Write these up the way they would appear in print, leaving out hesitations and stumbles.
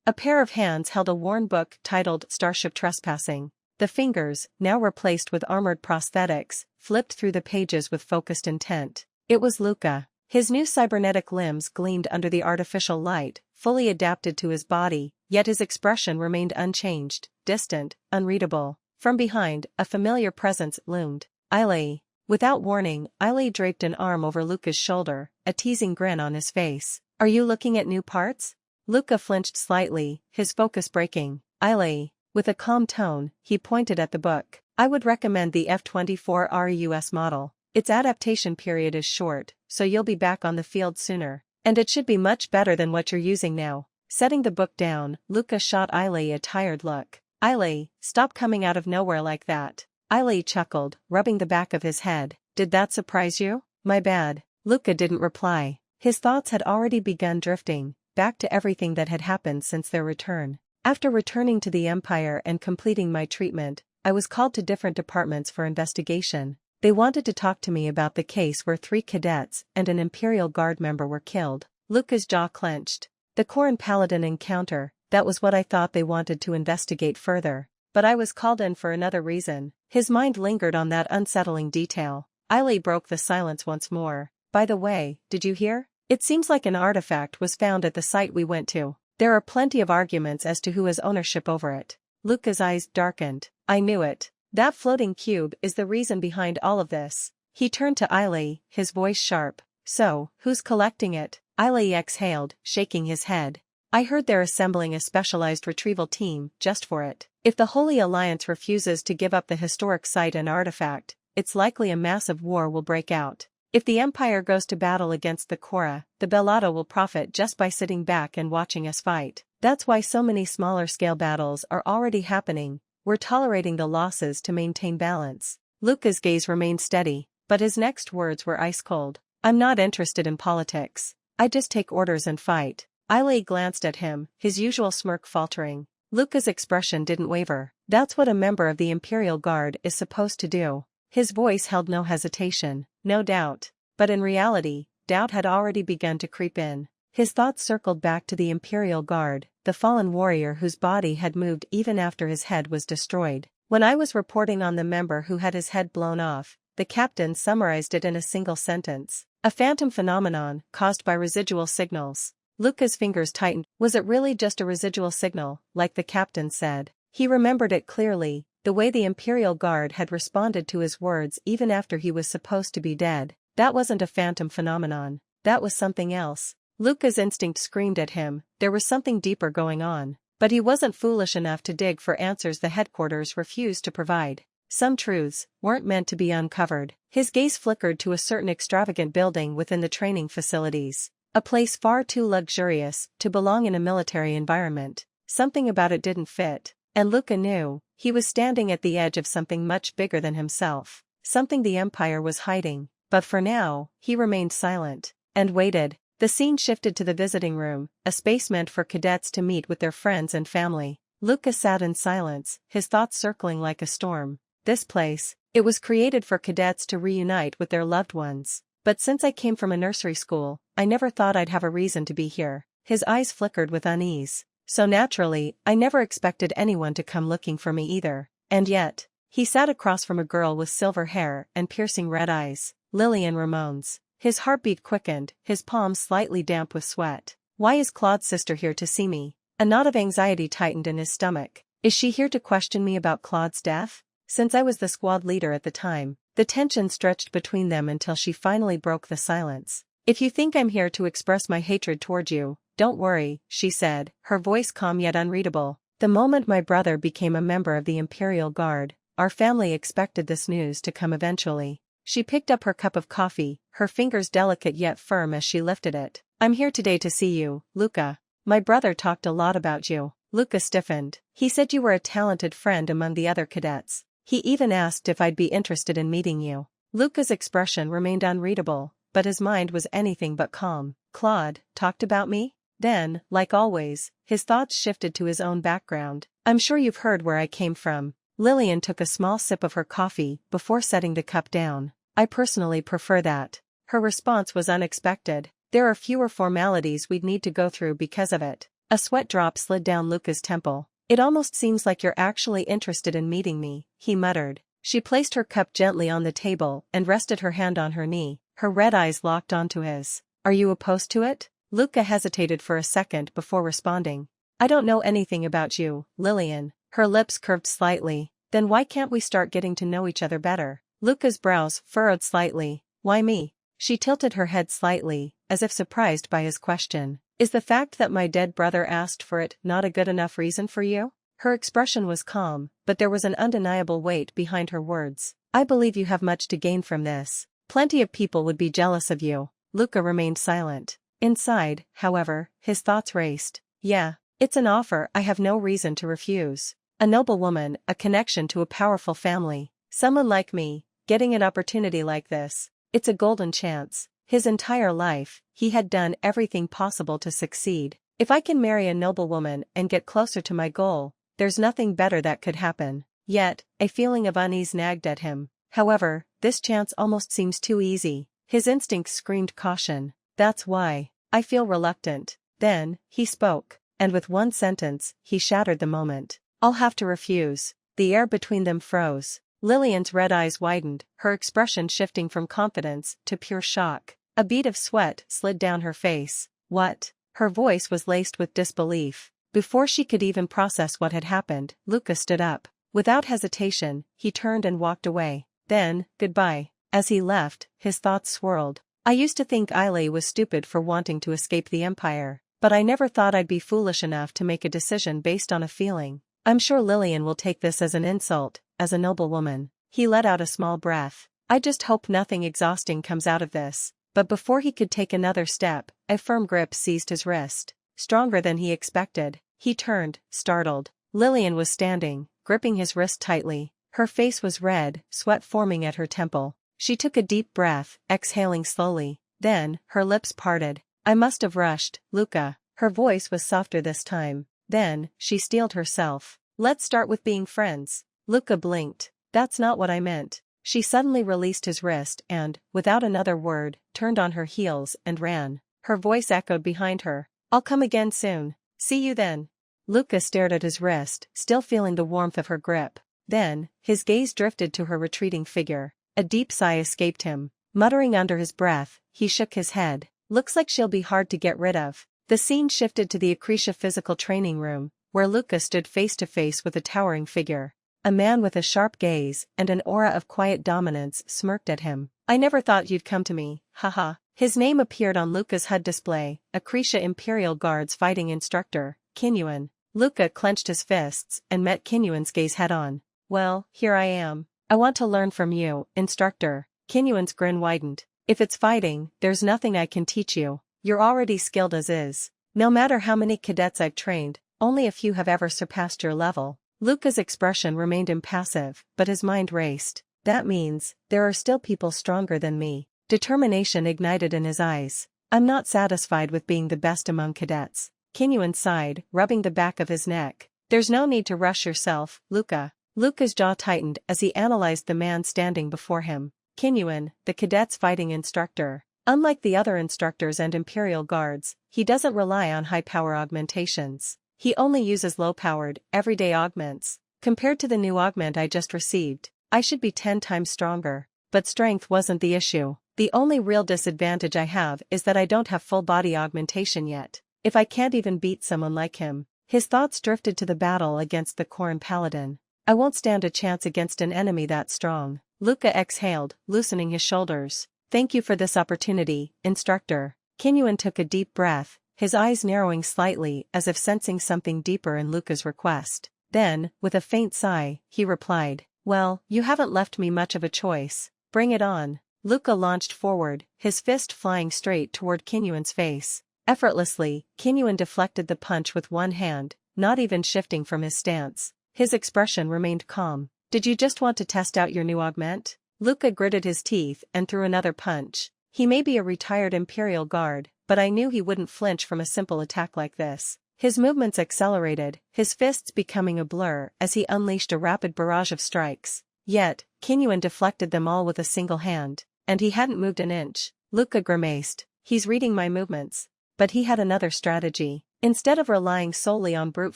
A pair of hands held a worn book titled Starship Trespassing. The fingers, now replaced with armored prosthetics, flipped through the pages with focused intent. It was Luka. His new cybernetic limbs gleamed under the artificial light, fully adapted to his body, yet his expression remained unchanged, distant, unreadable. From behind, a familiar presence loomed. Ailey. Without warning, Ailey draped an arm over Luka's shoulder, a teasing grin on his face. Are you looking at new parts? Luka flinched slightly, his focus breaking. Ailey. With a calm tone, he pointed at the book. I would recommend the F-24 RUS model. Its adaptation period is short, so you'll be back on the field sooner. And it should be much better than what you're using now. Setting the book down, Luka shot Ailey a tired look. Ailey, stop coming out of nowhere like that. Ailey chuckled, rubbing the back of his head. Did that surprise you? My bad. Luka didn't reply. His thoughts had already begun drifting, back to everything that had happened since their return. After returning to the Empire and completing my treatment, I was called to different departments for investigation. They wanted to talk to me about the case where 3 cadets and an Imperial Guard member were killed. Luka's jaw clenched. The Corite Paladin encounter, that was what I thought they wanted to investigate further. But I was called in for another reason. His mind lingered on that unsettling detail. Ailey broke the silence once more. By the way, did you hear? It seems like an artifact was found at the site we went to. There are plenty of arguments as to who has ownership over it. Luka's eyes darkened. I knew it. That floating cube is the reason behind all of this. He turned to Ailey, his voice sharp. So, who's collecting it? Ailey exhaled, shaking his head. I heard they're assembling a specialized retrieval team just for it. If the Holy Alliance refuses to give up the historic site and artifact, it's likely a massive war will break out. If the Empire goes to battle against the Korra, the Bellata will profit just by sitting back and watching us fight. That's why so many smaller-scale battles are already happening. We're tolerating the losses to maintain balance. Luka's gaze remained steady, but his next words were ice-cold. I'm not interested in politics. I just take orders and fight. Ailey glanced at him, his usual smirk faltering. Luka's expression didn't waver. That's what a member of the Imperial Guard is supposed to do. His voice held no hesitation, no doubt. But in reality, doubt had already begun to creep in. His thoughts circled back to the Imperial Guard, the fallen warrior whose body had moved even after his head was destroyed. When I was reporting on the member who had his head blown off, the captain summarized it in a single sentence. A phantom phenomenon caused by residual signals. Luka's fingers tightened. Was it really just a residual signal, like the captain said? He remembered it clearly, the way the Imperial Guard had responded to his words even after he was supposed to be dead. That wasn't a phantom phenomenon. That was something else. Luka's instinct screamed at him, there was something deeper going on. But he wasn't foolish enough to dig for answers the headquarters refused to provide. Some truths weren't meant to be uncovered. His gaze flickered to a certain extravagant building within the training facilities. A place far too luxurious to belong in a military environment. Something about it didn't fit. And Luka knew, he was standing at the edge of something much bigger than himself. Something the Empire was hiding. But for now, he remained silent. And waited. The scene shifted to the visiting room, a space meant for cadets to meet with their friends and family. Luka sat in silence, his thoughts circling like a storm. This place, it was created for cadets to reunite with their loved ones. But since I came from a nursery school, I never thought I'd have a reason to be here. His eyes flickered with unease. So naturally, I never expected anyone to come looking for me either. And yet, he sat across from a girl with silver hair and piercing red eyes, Lillian Ramones. His heartbeat quickened, his palms slightly damp with sweat. Why is Claude's sister here to see me? A knot of anxiety tightened in his stomach. Is she here to question me about Claude's death? Since I was the squad leader at the time, the tension stretched between them until she finally broke the silence. If you think I'm here to express my hatred toward you, don't worry, she said, her voice calm yet unreadable. The moment my brother became a member of the Imperial Guard, our family expected this news to come eventually. She picked up her cup of coffee, her fingers delicate yet firm as she lifted it. I'm here today to see you, Luka. My brother talked a lot about you. Luka stiffened. He said you were a talented friend among the other cadets. He even asked if I'd be interested in meeting you. Luka's expression remained unreadable, but his mind was anything but calm. Claude talked about me? Then, like always, his thoughts shifted to his own background. I'm sure you've heard where I came from. Lillian took a small sip of her coffee before setting the cup down. I personally prefer that. Her response was unexpected. There are fewer formalities we'd need to go through because of it. A sweat drop slid down Luka's temple. "It almost seems like you're actually interested in meeting me," he muttered. She placed her cup gently on the table and rested her hand on her knee, her red eyes locked onto his. "Are you opposed to it?" Luka hesitated for a second before responding. "I don't know anything about you, Lillian." Her lips curved slightly. "Then why can't we start getting to know each other better?" Luka's brows furrowed slightly. "Why me?" She tilted her head slightly, as if surprised by his question. "Is the fact that my dead brother asked for it not a good enough reason for you?" Her expression was calm, but there was an undeniable weight behind her words. "I believe you have much to gain from this. Plenty of people would be jealous of you." Luka remained silent. Inside, however, his thoughts raced. "Yeah, it's an offer I have no reason to refuse. A noble woman, a connection to a powerful family. Someone like me, getting an opportunity like this. It's a golden chance." His entire life, he had done everything possible to succeed. "If I can marry a noble woman and get closer to my goal, there's nothing better that could happen." Yet, a feeling of unease nagged at him. "However, this chance almost seems too easy." His instincts screamed caution. "That's why I feel reluctant." Then, he spoke, and with one sentence, he shattered the moment. "I'll have to refuse." The air between them froze. Lillian's red eyes widened, her expression shifting from confidence to pure shock. A bead of sweat slid down her face. "What?" Her voice was laced with disbelief. Before she could even process what had happened, Luka stood up. Without hesitation, he turned and walked away. Then, goodbye. As he left, his thoughts swirled. "I used to think Ailey was stupid for wanting to escape the Empire, but I never thought I'd be foolish enough to make a decision based on a feeling. I'm sure Lillian will take this as an insult, as a noble woman." He let out a small breath. "I just hope nothing exhausting comes out of this." But before he could take another step, a firm grip seized his wrist. Stronger than he expected. He turned, startled. Lillian was standing, gripping his wrist tightly. Her face was red, sweat forming at her temple. She took a deep breath, exhaling slowly. Then, her lips parted. "I must have rushed, Luka." Her voice was softer this time. Then, she steeled herself. "Let's start with being friends." Luka blinked. "That's not what I meant." She suddenly released his wrist and, without another word, turned on her heels and ran. Her voice echoed behind her. "I'll come again soon. See you then." Luka stared at his wrist, still feeling the warmth of her grip. Then, his gaze drifted to her retreating figure. A deep sigh escaped him. Muttering under his breath, he shook his head. "Looks like she'll be hard to get rid of." The scene shifted to the Accretia physical training room, where Luka stood face to face with a towering figure. A man with a sharp gaze and an aura of quiet dominance smirked at him. "I never thought you'd come to me, haha." His name appeared on Luka's HUD display, Accretia Imperial Guard's fighting instructor, Kinyuan. Luka clenched his fists and met Kinyuan's gaze head-on. "Well, here I am. I want to learn from you, instructor." Kinyuan's grin widened. "If it's fighting, there's nothing I can teach you. You're already skilled as is. No matter how many cadets I've trained, only a few have ever surpassed your level." Luka's expression remained impassive, but his mind raced. "That means, there are still people stronger than me." Determination ignited in his eyes. "I'm not satisfied with being the best among cadets." Kinyuan sighed, rubbing the back of his neck. "There's no need to rush yourself, Luka." Luka's jaw tightened as he analyzed the man standing before him. Kinyuan, the cadet's fighting instructor. Unlike the other instructors and Imperial Guards, he doesn't rely on high-power augmentations. He only uses low-powered, everyday augments. Compared to the new augment I just received, I should be 10 times stronger. But strength wasn't the issue. The only real disadvantage I have is that I don't have full-body augmentation yet. If I can't even beat someone like him. His thoughts drifted to the battle against the Corite Paladin. "I won't stand a chance against an enemy that strong." Luka exhaled, loosening his shoulders. "Thank you for this opportunity, instructor." Kinyuan took a deep breath, his eyes narrowing slightly as if sensing something deeper in Luka's request. Then, with a faint sigh, he replied, "Well, you haven't left me much of a choice. Bring it on." Luka launched forward, his fist flying straight toward Kinyuan's face. Effortlessly, Kinyuan deflected the punch with one hand, not even shifting from his stance. His expression remained calm. "Did you just want to test out your new augment?" Luka gritted his teeth and threw another punch. He may be a retired Imperial Guard, but I knew he wouldn't flinch from a simple attack like this. His movements accelerated, his fists becoming a blur as he unleashed a rapid barrage of strikes. Yet, Kinyuan deflected them all with a single hand, and he hadn't moved an inch. Luka grimaced. "He's reading my movements." But he had another strategy. Instead of relying solely on brute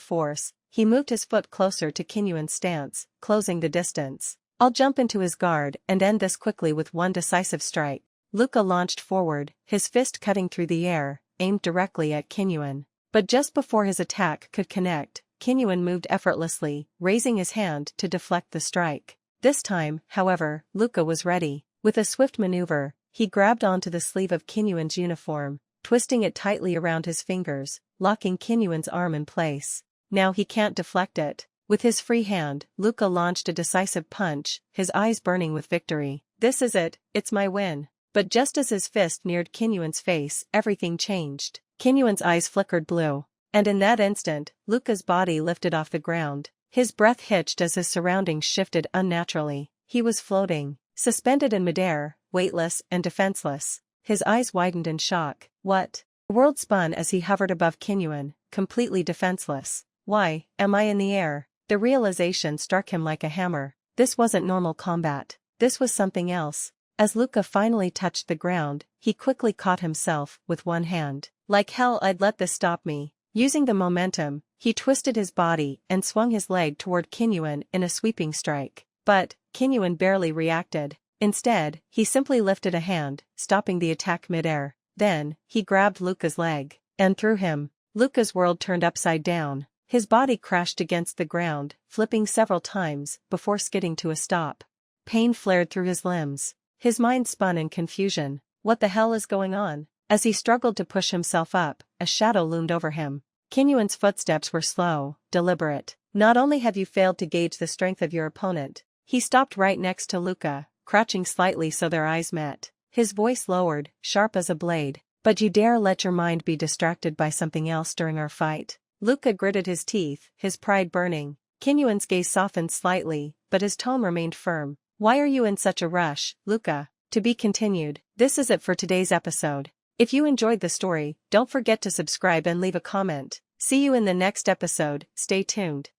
force, he moved his foot closer to Kinyuan's stance, closing the distance. I'll jump into his guard and end this quickly with one decisive strike. Luka launched forward, his fist cutting through the air, aimed directly at Kinyuan. But just before his attack could connect, Kinyuan moved effortlessly, raising his hand to deflect the strike. This time, however, Luka was ready. With a swift maneuver, he grabbed onto the sleeve of Kinyuan's uniform, twisting it tightly around his fingers, locking Kinyuan's arm in place. Now he can't deflect it. With his free hand, Luka launched a decisive punch, his eyes burning with victory. This is it, it's my win. But just as his fist neared Kinyuan's face, everything changed. Kinyuan's eyes flickered blue. And in that instant, Luka's body lifted off the ground. His breath hitched as his surroundings shifted unnaturally. He was floating, suspended in midair, weightless and defenseless. His eyes widened in shock. What? The world spun as he hovered above Kinyuan, completely defenseless. Why am I in the air? The realization struck him like a hammer. This wasn't normal combat. This was something else. As Luka finally touched the ground, he quickly caught himself with one hand. Like hell I'd let this stop me. Using the momentum, he twisted his body and swung his leg toward Kinyuan in a sweeping strike. But Kinyuan barely reacted. Instead, he simply lifted a hand, stopping the attack midair. Then, he grabbed Luka's leg and threw him. Luka's world turned upside down. His body crashed against the ground, flipping several times before skidding to a stop. Pain flared through his limbs. His mind spun in confusion. What the hell is going on? As he struggled to push himself up, a shadow loomed over him. Kinyuan's footsteps were slow, deliberate. Not only have you failed to gauge the strength of your opponent, he stopped right next to Luka, crouching slightly so their eyes met. His voice lowered, sharp as a blade. But you dare let your mind be distracted by something else during our fight? Luka gritted his teeth, his pride burning. Kinyuan's gaze softened slightly, but his tone remained firm. Why are you in such a rush, Luka? To be continued. This is it for today's episode. If you enjoyed the story, don't forget to subscribe and leave a comment. See you in the next episode, stay tuned.